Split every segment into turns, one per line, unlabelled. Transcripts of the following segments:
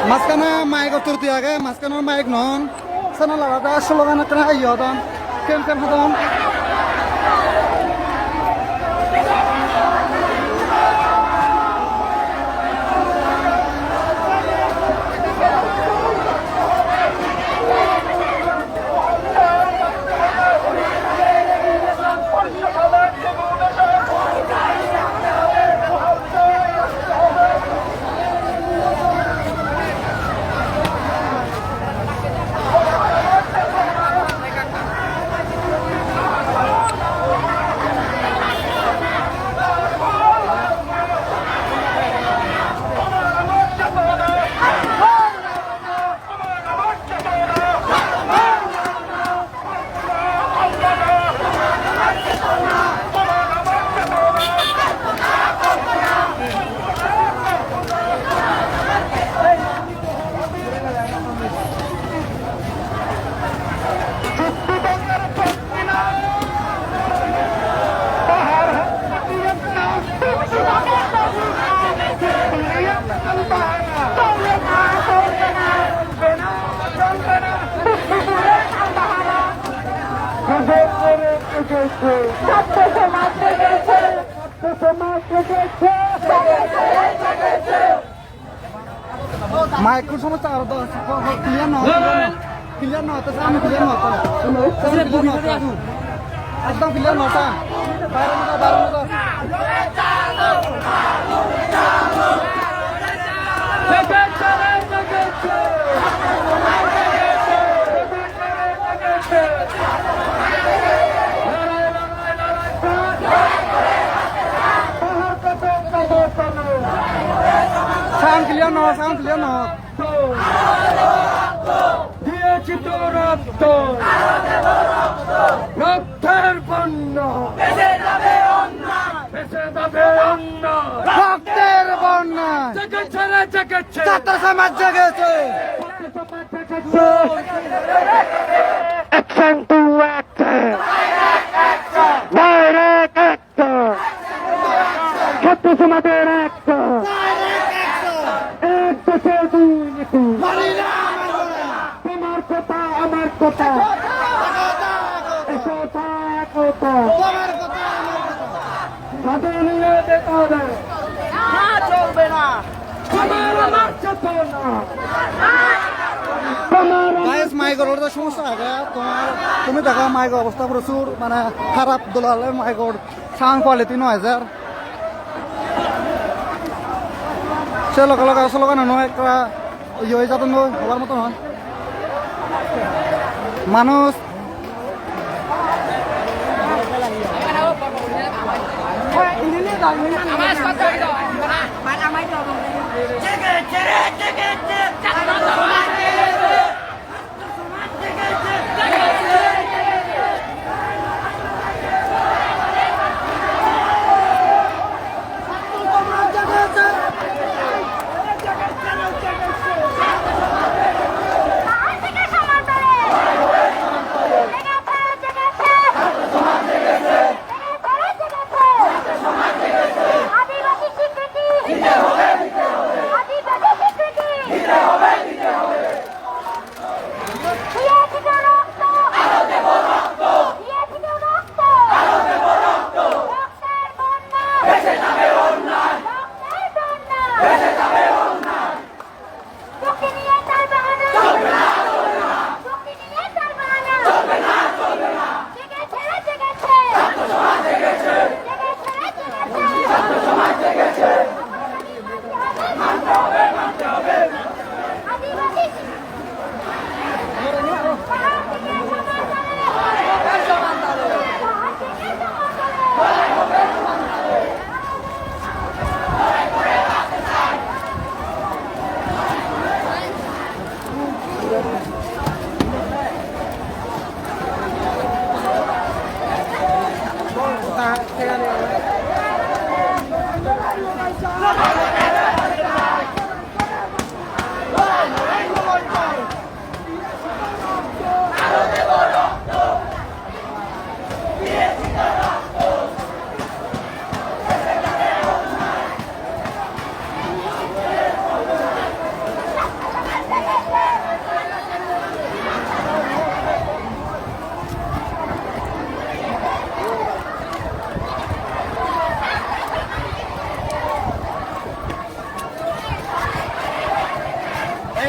Maskana mic turti aga, maskana mic non. Sana lada slogan kena ayo don. Kem don. Mic sama cara dah, kalian nak, tapi kami kalian nak, saya kalian nak, asal kalian nak, baru muda. Sound clear no. দিয়েছি তো রক্ত রক্তের বন্যা ভেসে যাবে অন্যায় রক্তের বন্যা জেগেছে রে জেগেছে ছাত্র সমাজ জেগেছে action to action direct action ছাত্র সমাজের অ্যাকশন তোমার কথা আমার কথা চলবে না মাইকর সমস্যা আগে তুমি দেখো মাইকর অবস্থা প্রচুর মানে খারাপ দোলালে মাইকর সাউন্ড কোয়ালিটি 9000 সে লগে লগে স্লোগান নয় একটা ইয়ে যাতে নয় হবার মতো নয় মানুষ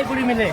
গুলি মিলে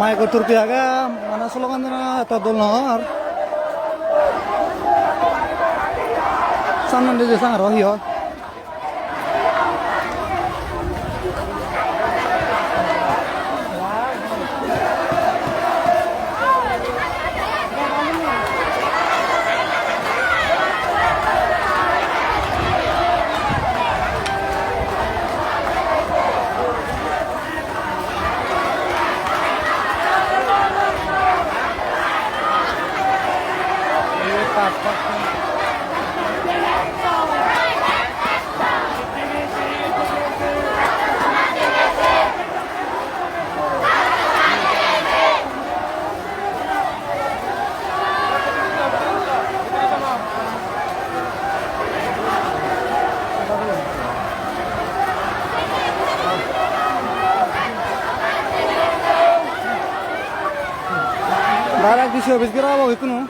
Mai ko turki aga mana slogan na to dol nor sanan de sang rohi ho Direct di service kira apa itu no?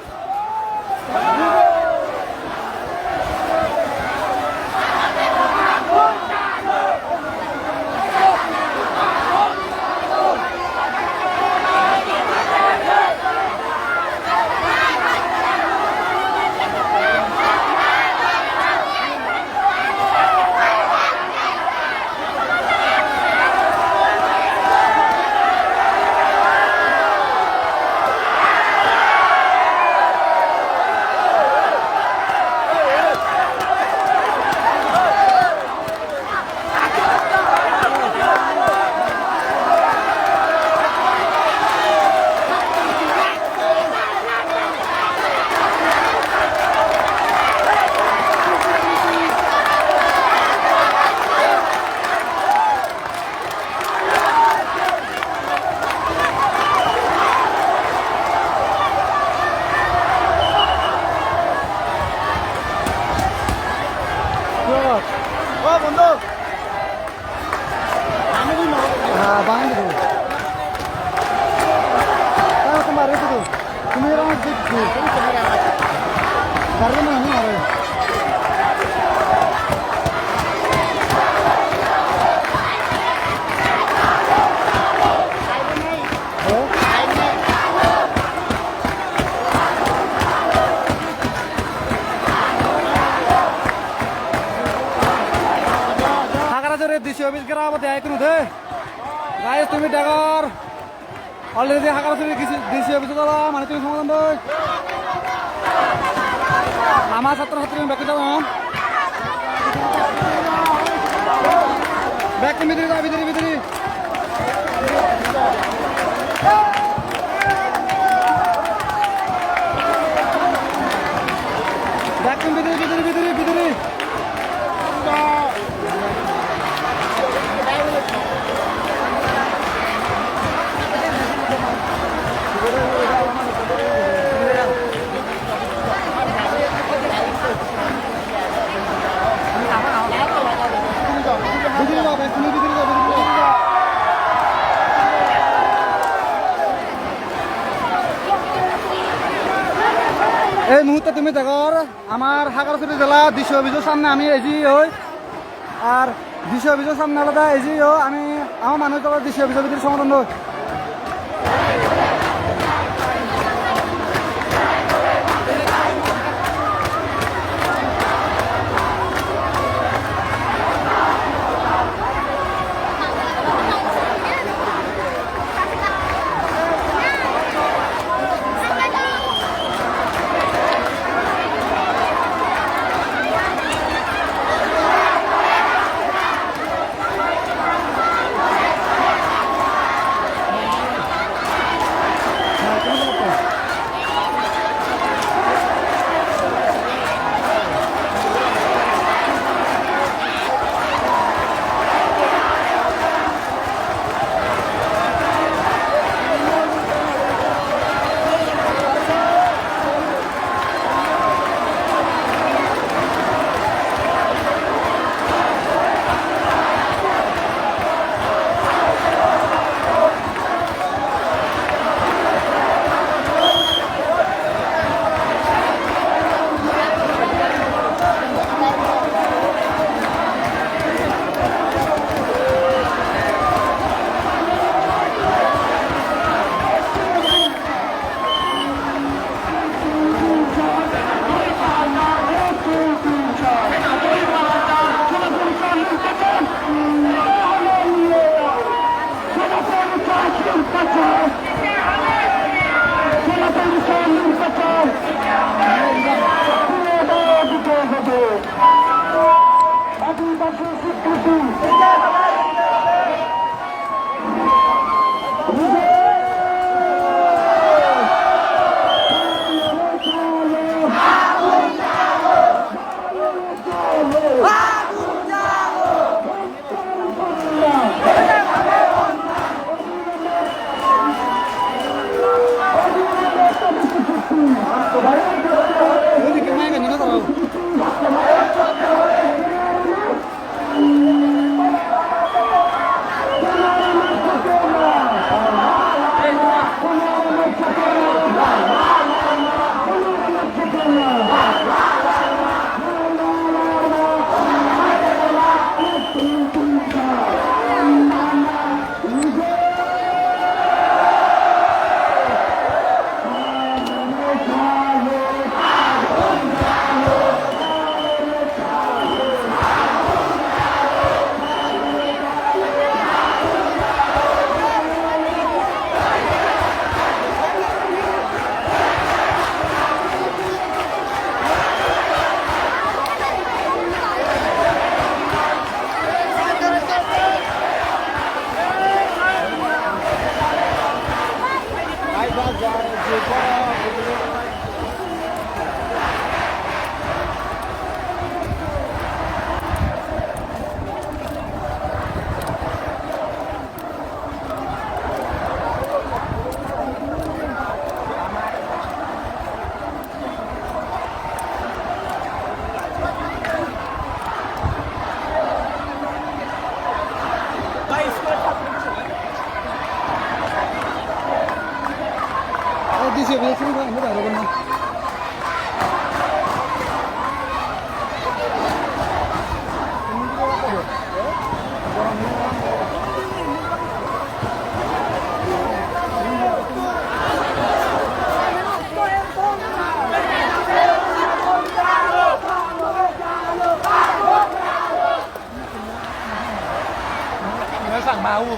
Oh, বন্ধু হ্যাঁ বাঙালি তো তোমার রেখে তো তুমি এরকম দেখছো পারবে না আমি আরে দিশি অফিস করা আবার দেয় কোনো দে গায়ে তুমি ডাকার অলরেডি হাকার চুরি দিশি অফিস করা মানে তুমি সমাধান দই আমার ছাত্র ছাত্রী ব্যাকে যাবো ব্যাক ভিতরে যা ভিতরে ভিতরে ব্যাক ভিতরে ভিতরে ভিতরে ভিতরে এই মুহূর্তে তুমি দেখো আমার হাগারচুরি জেলা ডিসি অফিসের সামনে আমি এজি হই আর ডিসি অফিসের সামনে আলাদা এজি আমি আমার মানুষ ডিসি অফিসের ভিতরে সমাধান হই দিশে বিজয় শুরু করে আমরা বাইরে না
สั่งมาอู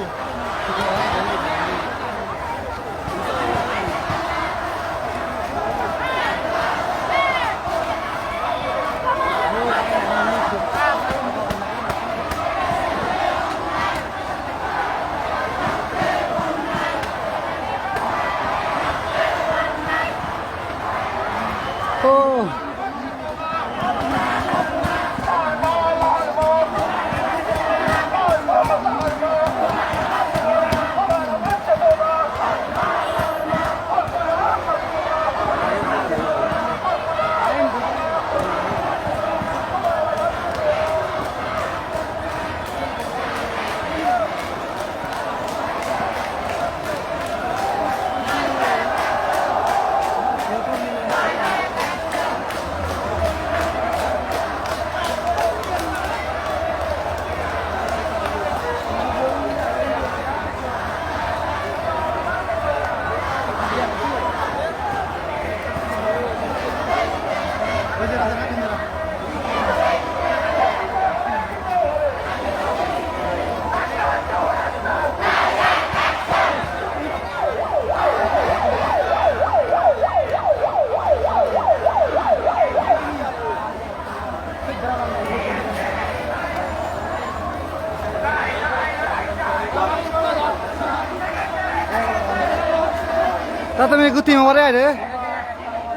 তা তুমি গুটি মোবারে আরে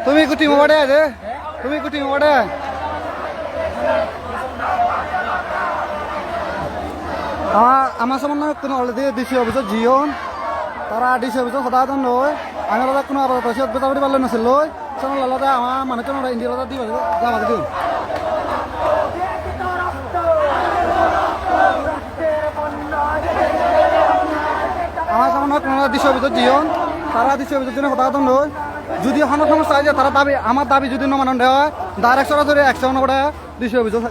তুমি গুটি মোবারে আরে তুমি গুটি মোবারে আমার সামনে কোনো অলরেডি ডিসি অফিসত জিওন তারা ডিসি অফিসত সদায় নয় আমি কোনো আবার বেতা পাতি পারলে নাছিল চান লালতে আমার মানুহজন ইন্ডিয়া দি যাবা দিও আমার সামনে কোনো ডিসি অফিসত জিওন তারা ডিসি অফিসের জন্য সদায় নয় যদি এখন সমস্যা হয় যে তারা দাবি আমার দাবি যদি নমানো দেওয়া হয় ডাইরেক্ট সরাসরি অ্যাকশন করে ডিসি অফিসত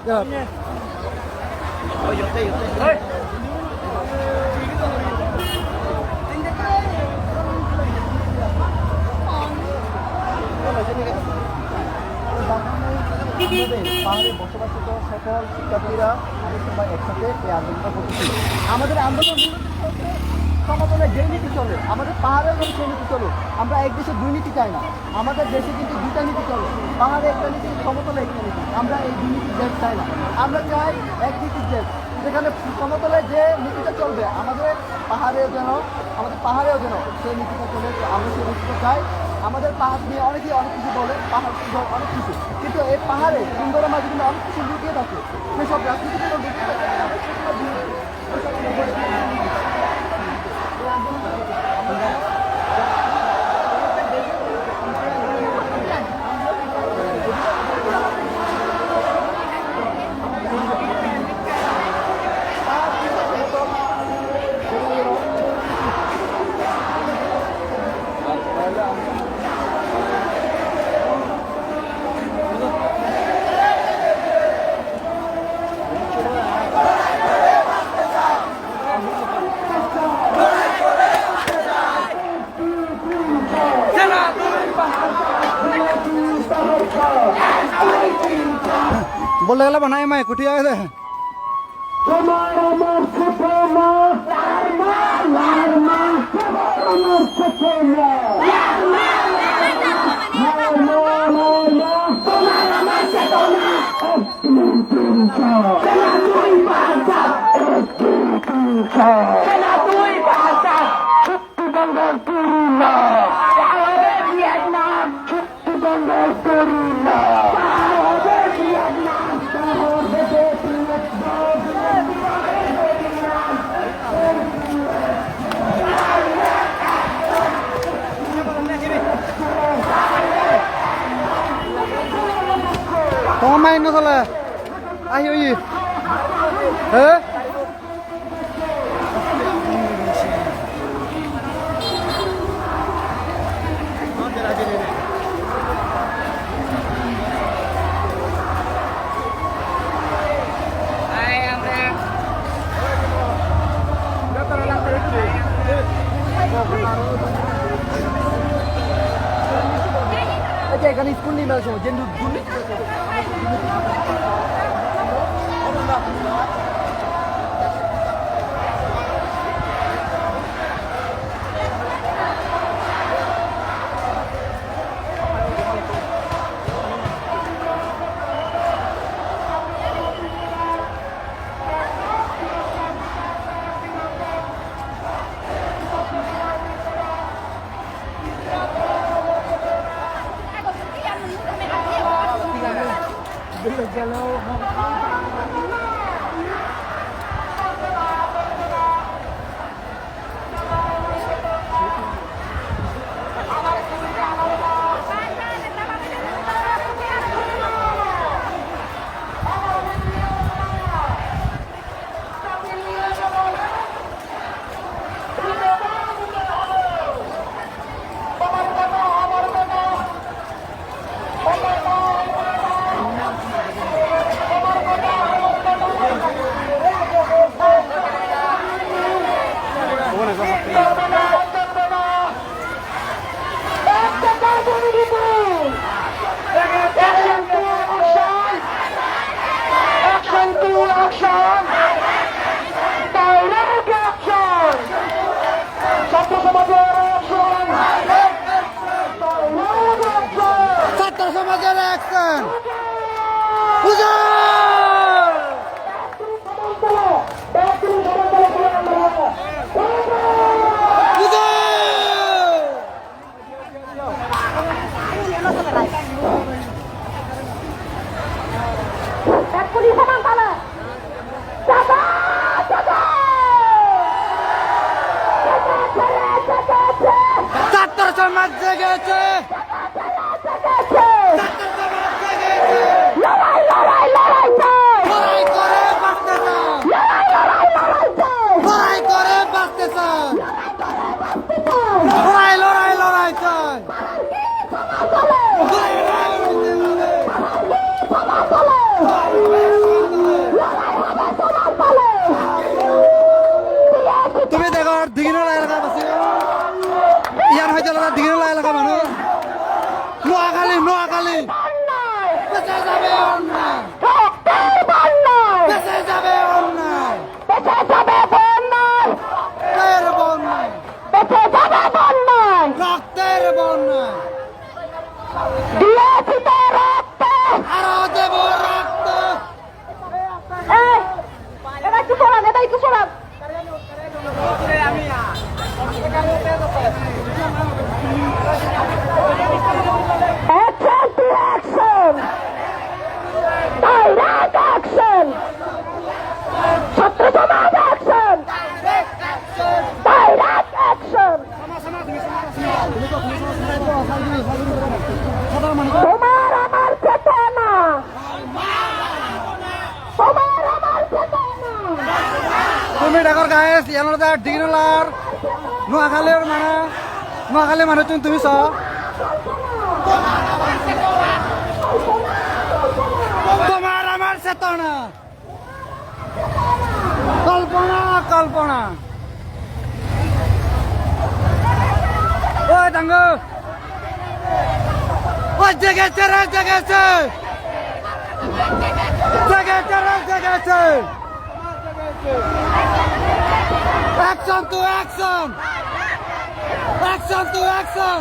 পাহাড়ে বসবাসিত সকল শিক্ষার্থীরা একসাথে এই আন্দোলনটা করতেছি। আমাদের আন্দোলন সমতলে যেই নীতি চলে আমাদের পাহাড়ের মধ্যে সেই নীতি চলে। আমরা এক দেশে দুই নীতি চাই না, আমাদের দেশে কিন্তু দুইটা নীতি চলে। পাহাড়ে একটা নীতি, সমতলে একটা নীতি। আমরা এই দুই নীতির দেশ চাই না, আমরা চাই এক নীতির দেশ যেখানে সমতলে যে নীতিটা চলবে আমাদের পাহাড়েও যেন সেই নীতিটা চলে। আমরা সেই নীতিটা চাই। আমাদের পাহাড় নিয়ে অনেকেই অনেক কিছু বলে, পাহাড় সুন্দর অনেক কিছু, কিন্তু এই পাহাড়ে সুন্দরের মাঝে কিন্তু অনেক কিছু লুকিয়ে থাকে। সেসব রাজনীতি লুকিয়ে থাকে।
बोल गला बनाए मैं कुटी आए थे তোমার মাইন না চলে আহি ওই হ্যাঁ
এখানে স্কুল নিয়ে আসো যে দুর্নীতি ছাত্র সমাজের অ্যাকশন ছাত্র সমাজ জেগেছে লড়াই করে বাঁচতে চান লড়াই করে বাঁচতে চান লড়াই লড়াই লড়াই চান তুমি দেখো দিঘিনলা এলাকা আছে ইয়ার হয়তো দিঘিনলা এলাকা মানুষ নোয়াখালী নোয়াখালী বেঁচে যাবে অন্যায় বেঁচে যাবে অন্যায় রক্তের বন্যায় রক্তের বন্যায় আরো দেব রক্ত
ছাত্র সমাজ অ্যাকশন ডাইরেক্ট অ্যাকশন তোমার আমার চেতনা তোমার আমার চেতনা
তুমি ডাকর গায়ে ইয়ানোর ডিগনলার নোয়াখালীর মানে নোয়াখালী মানুষ তুমি চ তোমার আমার চেতনা কল্পনা কল্পনা ওই ডাঙ্গ ওই জেগেছে রে জেগেছে জেগেছে রে জেগেছে action to action action to action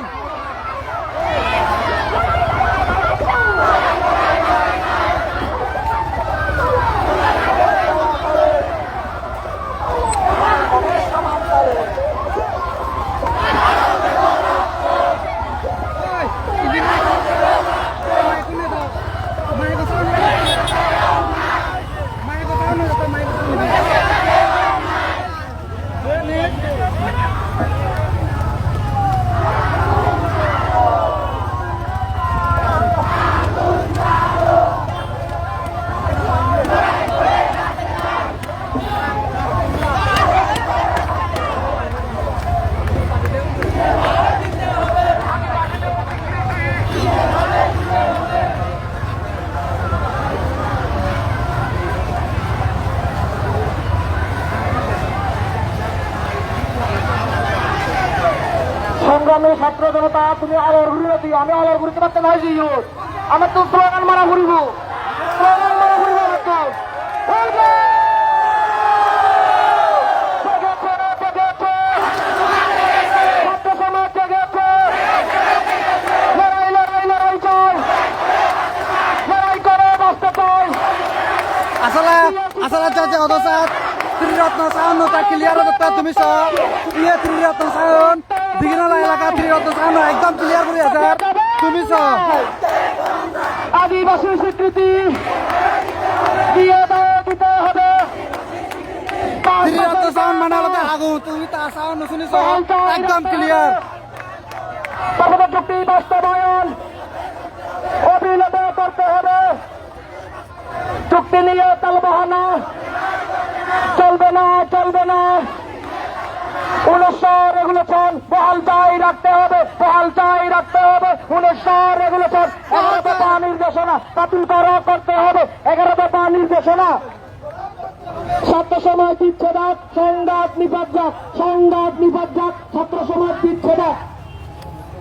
তুমি আলোর ঘুরিয়ে দিও আমি আলোর ঘুরিতে পারতে নাই যাইও আমার তো স্লোগান মারা ঘুরিব স্লোগান মারা ঘুরিব আমার তো
আসলে আসলে চাচা অদসাত ত্রিরত্ন সাউন্ড নতা ক্লিয়ার হতে তুমি সব ইয়ে ত্রিরত্ন সাউন্ড দিঘিনালা এলাকা ত্রিরত্ন সাউন্ড একদম ক্লিয়ার করে আছে তুমি সব
আদিবাসী স্বীকৃতি দিয়ে দিতে হবে
ত্রিরত্ন সাউন্ড মানে হলো আগু তুমি তার সাউন্ড শুনিস একদম ক্লিয়ার
সর্বদা চুক্তি বাস্তবায়ন অবিলম্বে করতে হবে চুক্তি নিয়ে তালবাহানা চলবে না 1900 রেগুলেশন বহাল চাই রাখতে হবে 1900 রেগুলেশন 11 দফা নির্দেশনা বাতিল করতে হবে 11 দফা নির্দেশনা ছাত্র সমাজ বিচ্ছেদাক সংঘাত নিপাত ছাত্র সমাজ বিচ্ছেদাক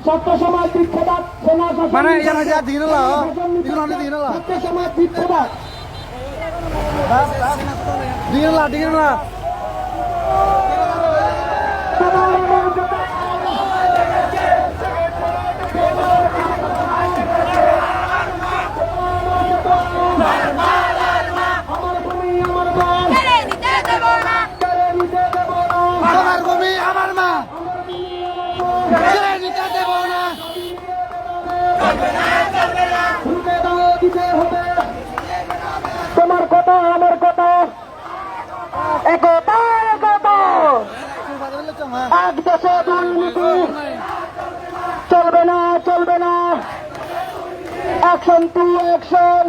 সেনা শাসন
মানে ইয়ার যা দিঘিনালা দিঘিনালা
ছাত্র সমাজ বিচ্ছেদাক
দিঘিনালা আমার ভূমি আমার মা ছেড়ে নিতে দেব না
তোমার কথা আমার কথা একতা এক দেশে দুর্নীতি চলবে না action to action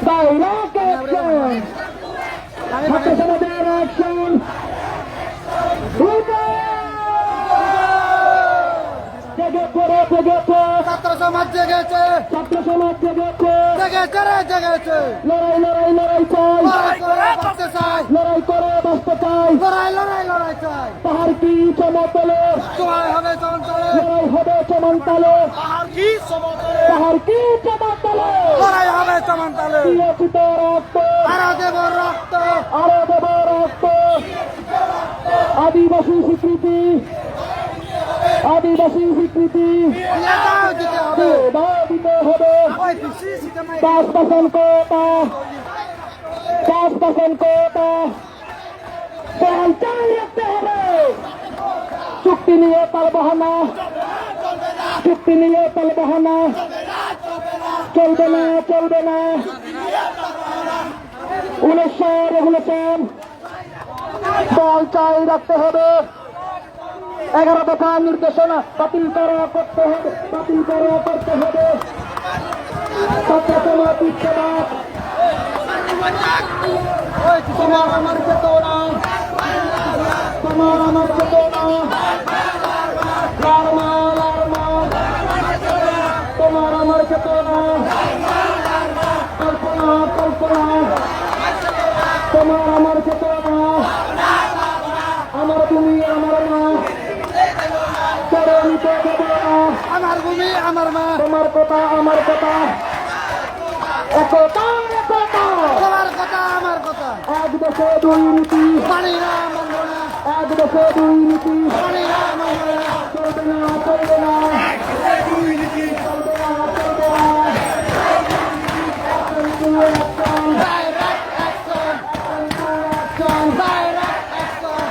direct action ছাত্র সমাজের অ্যাকশন
ছাত্র সমাজ জেগেছে জেগেছে রে জেগেছে
লড়াই চাই
বাঁচতে চাই
লড়াই করে বাঁচতে চাই
লড়াই চাই
পাহাড় কি সমতলে
লড়াই হবে চঞ্চলে
লড়াই হবে চমনতলে
পাহাড় কি সমতলে
পাহাড় কি চমনতলে
লড়াই হবে চমনতলে
প্রিয়চিত রক্ত
আরো দেব রক্ত
আরো দেব রক্ত আদিবাসী স্বীকৃতি
এটাও দিতে হবে
দিতে হবে
ওই কৃষি সিস্টেমে
5% কোটা বহাল চাই রাখতে হবে চুক্তি নিয়ে তালবাহানা চলবে না 1900 রেগুলেশন বহাল চাই রাখতে হবে 11 দফা নির্দেশনা বাতিল করতে হবে ছাত্র সমাজ বিচ্ছেদ তোমার আমার চেতনা লারমা তোমার আমার চেতনা কল্পনা তোমার আমার চেতনা আমার তুমি আমার মা ছেড়ে নিতে দেব না
আমার ভূমি আমার মা
তোমার কথা আমার কথা একতা
তোমার কথা আমার কথা
এক দেশে দুই নীতি
মানি না মানব না
এক দেশে দুই নীতি
মানি না মানব না
চলবে না
ডাইরেক্ট অ্যাকশন ডাইরেক্ট অ্যাকশন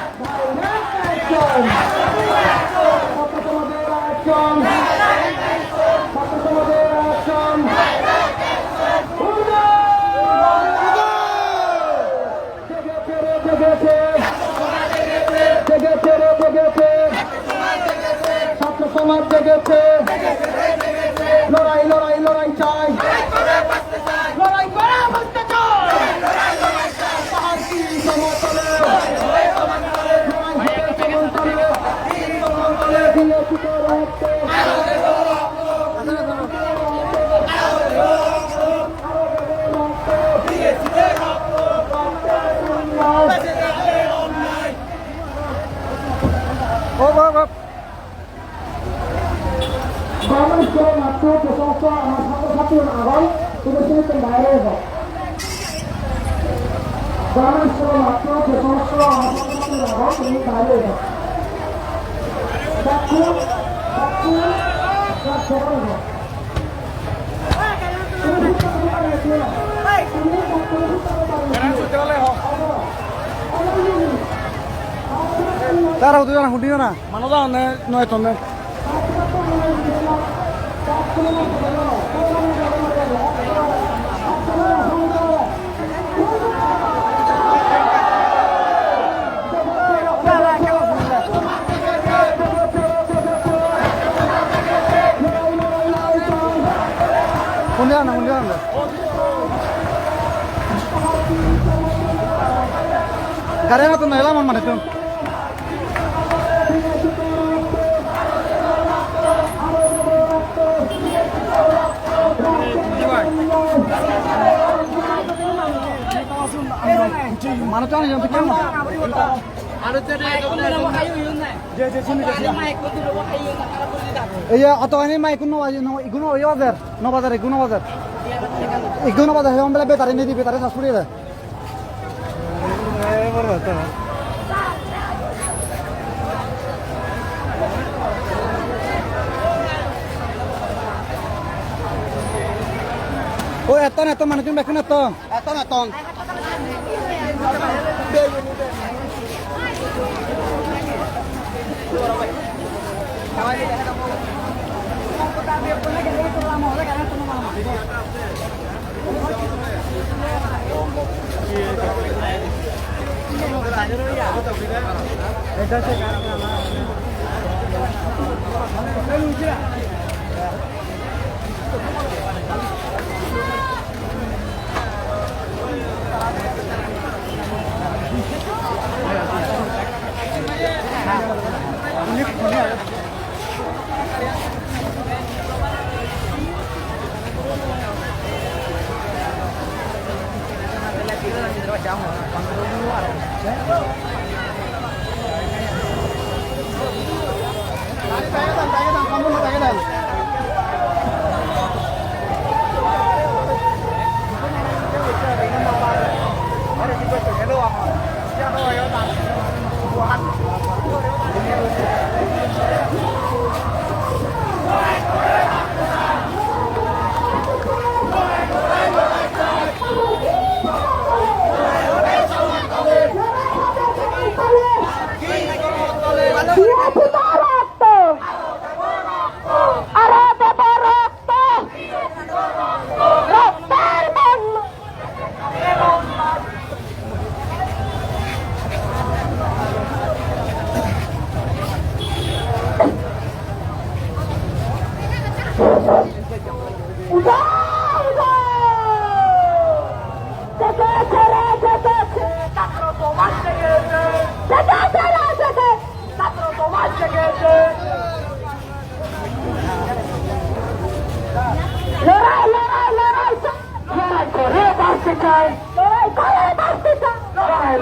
ছাত্র সমাজ জেগেছে
গভর্নমেন্ট স্কুলের মাত্র যে সমস্ত আমার ছাত্রছাত্রীর আগল প্রদর্শনীতে বাইরে হবে গভর্নমেন্ট স্কুলের মাত্র যে সমস্ত আমার ছাত্রছাত্রীর আগল তিনি বাইরে হবে
তারা হতে না হুটিও না মানুষ নয় তন্নে হুন্ডিয়া না গাড়ি না তো না এলাম মানে তুমি মানুষ জানি জানতে কেমন এই অত আনি মাই কোনো ইগুনো ওই বাজার ন বাজার ইগুনো বাজার হেম বেলা বেতারে নিদি বেতারে শ্বাস পড়িয়ে দেয় ও এত না এত মানুষ বেকুন এত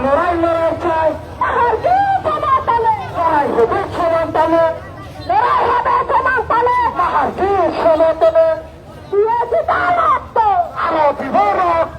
লড়াই হবে